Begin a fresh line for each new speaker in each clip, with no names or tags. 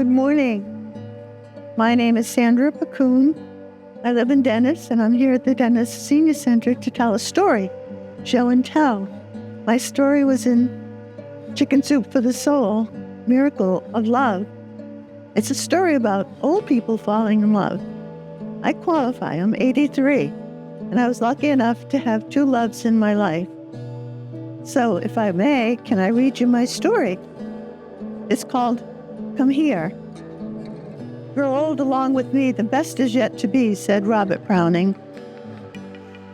Good morning. My name is Sandra Bakun. I live in Dennis, and I'm here at the Dennis Senior Center to tell a story, show and tell. My story was in Chicken Soup for the Soul, Miracle of Love. It's a story about old people falling in love. I qualify. I'm 83, and I was lucky enough to have two loves in my life. So, if I may, can I read you my story? It's called Come Here. Grow old along with me, the best is yet to be, said Robert Browning.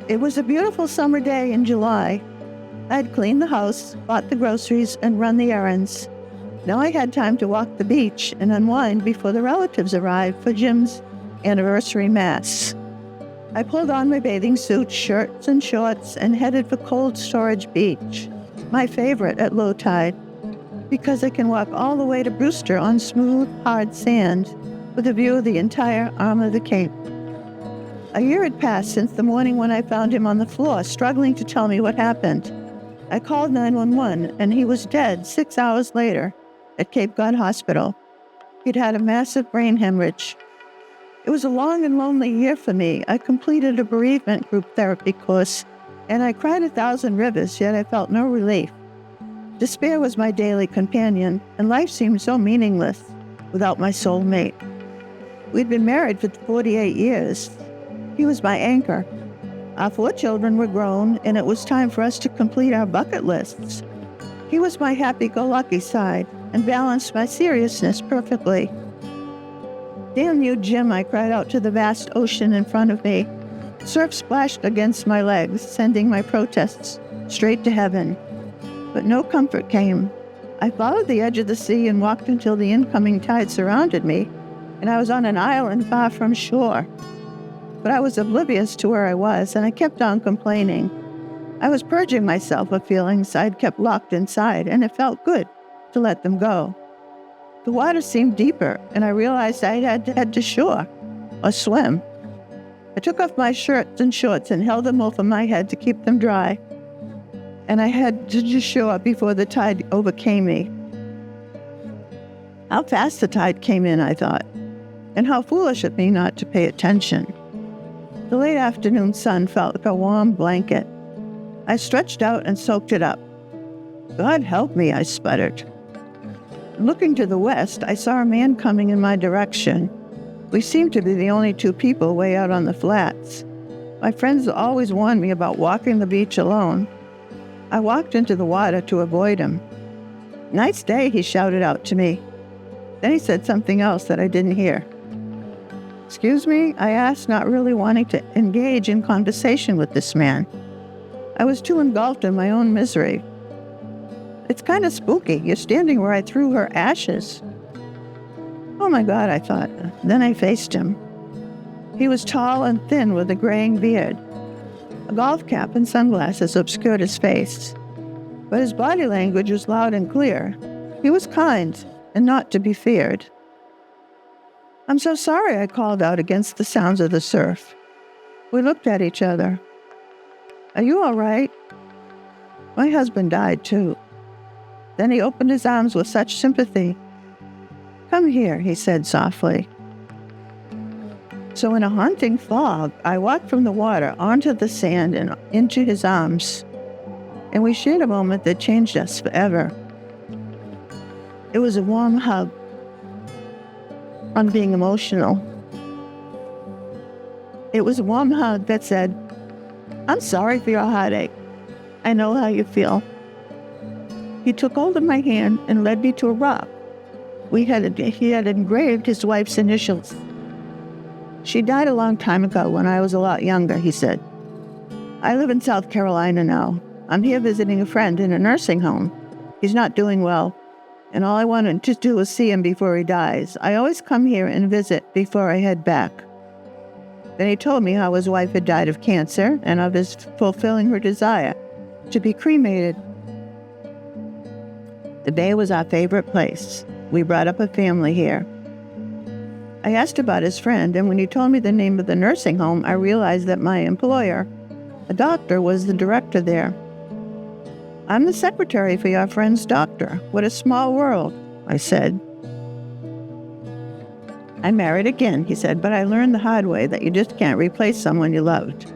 It was a beautiful summer day in July. I had cleaned the house, bought the groceries, and run the errands. Now I had time to walk the beach and unwind before the relatives arrived for Jim's anniversary mass. I pulled on my bathing suit, shirts, and shorts and headed for Cold Storage Beach, my favorite at low tide, because I can walk all the way to Brewster on smooth, hard sand with a view of the entire arm of the Cape. A year had passed since the morning when I found him on the floor, struggling to tell me what happened. I called 911, and he was dead 6 hours later at Cape Cod Hospital. He'd had a massive brain hemorrhage. It was a long and lonely year for me. I completed a bereavement group therapy course, and I cried 1,000 rivers, yet I felt no relief. Despair was my daily companion, and life seemed so meaningless without my soulmate. We'd been married for 48 years. He was my anchor. Our 4 children were grown, and it was time for us to complete our bucket lists. He was my happy-go-lucky side and balanced my seriousness perfectly. Damn you, Jim, I cried out to the vast ocean in front of me. Surf splashed against my legs, sending my protests straight to heaven. But no comfort came. I followed the edge of the sea and walked until the incoming tide surrounded me, and I was on an island far from shore. But I was oblivious to where I was, and I kept on complaining. I was purging myself of feelings I'd kept locked inside, and it felt good to let them go. The water seemed deeper, and I realized I had to head to shore, or swim. I took off my shirts and shorts and held them over my head to keep them dry, and I headed to shore before the tide overcame me. How fast the tide came in, I thought, and how foolish of me not to pay attention. The late afternoon sun felt like a warm blanket. I stretched out and soaked it up. God help me, I sputtered. Looking to the west, I saw a man coming in my direction. We seemed to be the only 2 people way out on the flats. My friends always warned me about walking the beach alone. I walked into the water to avoid him. "Nice day," he shouted out to me. Then he said something else that I didn't hear. "Excuse me?" I asked, not really wanting to engage in conversation with this man. I was too engulfed in my own misery. "It's kind of spooky. You're standing where I threw her ashes." Oh my God, I thought. Then I faced him. He was tall and thin with a graying beard. A golf cap and sunglasses obscured his face, but his body language was loud and clear. He was kind and not to be feared. "I'm so sorry," I called out against the sounds of the surf. We looked at each other. "Are you all right?" My husband died too. Then he opened his arms with such sympathy. "Come here," he said softly. So in a haunting fog, I walked from the water onto the sand and into his arms, and we shared a moment that changed us forever. It was a warm hug. I'm being emotional. It was a warm hug that said, "I'm sorry for your heartache. I know how you feel." He took hold of my hand and led me to a rock. He had engraved his wife's initials. "She died a long time ago when I was a lot younger," he said. "I live in South Carolina now. I'm here visiting a friend in a nursing home. He's not doing well, and all I wanted to do was see him before he dies. I always come here and visit before I head back." Then he told me how his wife had died of cancer and of his fulfilling her desire to be cremated. The bay was our favorite place. We brought up a family here. I asked about his friend, and when he told me the name of the nursing home, I realized that my employer, a doctor, was the director there. "I'm the secretary for your friend's doctor. What a small world," I said. I married again, he said, but I learned the hard way that you just can't replace someone you loved.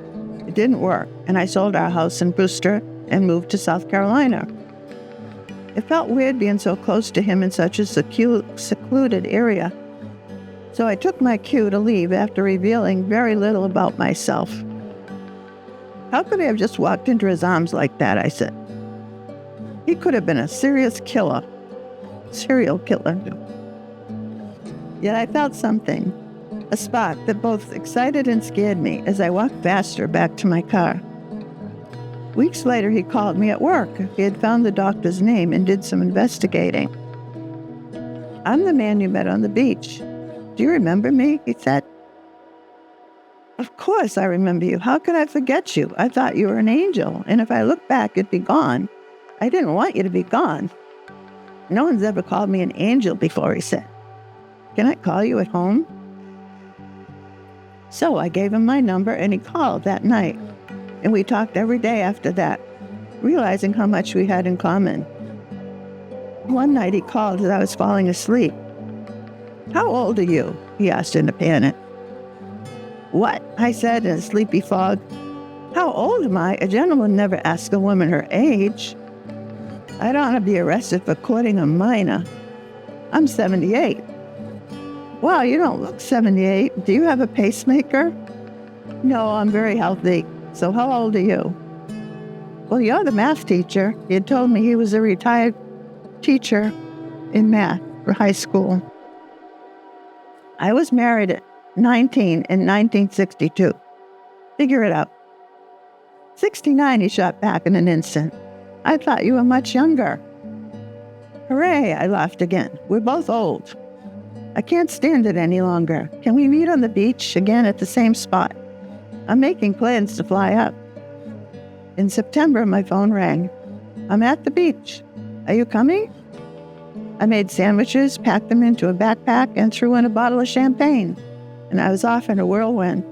It didn't work, and I sold our house in Brewster and moved to South Carolina. It felt weird being so close to him in such a secluded area, so I took my cue to leave after revealing very little about myself. How could I have just walked into his arms like that, I said. He could have been a serial killer. Yet I felt something, a spark that both excited and scared me as I walked faster back to my car. Weeks later, he called me at work. He had found the doctor's name and did some investigating. I'm the man you met on the beach. Do you remember me? He said. Of course I remember you. How could I forget you? I thought you were an angel, and if I looked back, you'd be gone. I didn't want you to be gone. No one's ever called me an angel before, he said. Can I call you at home? So I gave him my number, and he called that night. And we talked every day after that, realizing how much we had in common. One night he called as I was falling asleep. How old are you? He asked in a panic. What? I said in a sleepy fog. How old am I? A gentleman never asks a woman her age. I don't want to be arrested for courting a minor. I'm 78. Wow, you don't look 78. Do you have a pacemaker? No, I'm very healthy. So how old are you? Well, you're the math teacher. He had told me he was a retired teacher in math for high school. I was married at 19 in 1962. Figure it out. 69, he shot back in an instant. I thought you were much younger. Hooray, I laughed again. We're both old. I can't stand it any longer. Can we meet on the beach again at the same spot? I'm making plans to fly up. In September, my phone rang. I'm at the beach. Are you coming? I made sandwiches, packed them into a backpack, and threw in a bottle of champagne, and I was off in a whirlwind.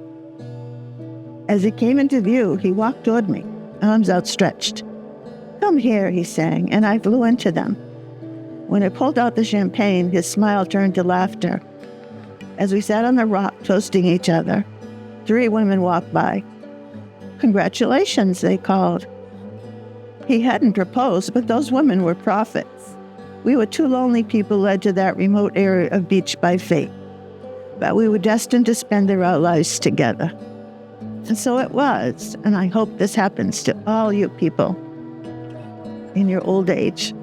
As he came into view, he walked toward me, arms outstretched. Come here, he sang, and I flew into them. When I pulled out the champagne, his smile turned to laughter. As we sat on the rock toasting each other, 3 women walked by. Congratulations, they called. He hadn't proposed, but those women were prophets. We were 2 lonely people led to that remote area of beach by fate, but we were destined to spend our lives together. And so it was, and I hope this happens to all you people in your old age.